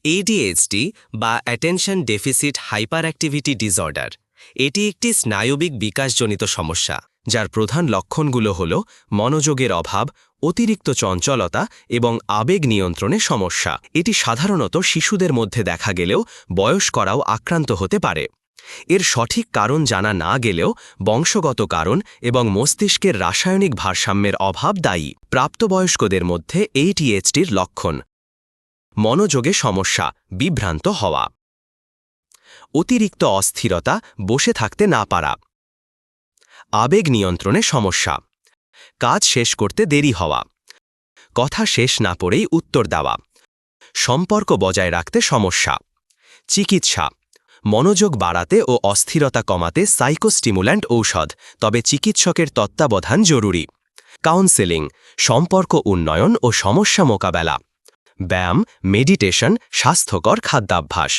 ADHD বা attention deficit hyper activity disorder এটি একটি স্নায়বিক বিকাশজনিত সমস্যা যার প্রধান লক্ষণগুলো হল মনোযোগের অভাব, অতিরিক্ত চঞ্চলতা এবং আবেগ নিয়ন্ত্রণে সমস্যা। এটি সাধারণত শিশুদের মধ্যে দেখা গেলেও বয়স্করাও আক্রান্ত হতে পারে। এর সঠিক কারণ জানা না গেলেও বংশগত কারণ এবং মস্তিষ্কের রাসায়নিক ভারসাম্যের অভাব দায়ী। প্রাপ্তবয়স্কদের মধ্যে ADHDর লক্ষণ: মনোযোগে সমস্যা, বিভ্রান্ত হওয়া, অতিরিক্ত অস্থিরতা, বসে থাকতে না পারা, আবেগ নিয়ন্ত্রণে সমস্যা, কাজ শেষ করতে দেরি হওয়া, কথা শেষ না করেই উত্তর দেওয়া, সম্পর্ক বজায় রাখতে সমস্যা। চিকিৎসা: মনোযোগ বাড়াতে ও অস্থিরতা কমাতে সাইকোস্টিমুল্যান্ট ঔষধ, তবে চিকিৎসকের তত্ত্বাবধান জরুরি। কাউন্সেলিং: সম্পর্ক উন্নয়ন ও সমস্যা মোকাবেলা, ব্যায়াম, মেডিটেশন, স্বাস্থ্যকর খাদ্যাভ্যাস।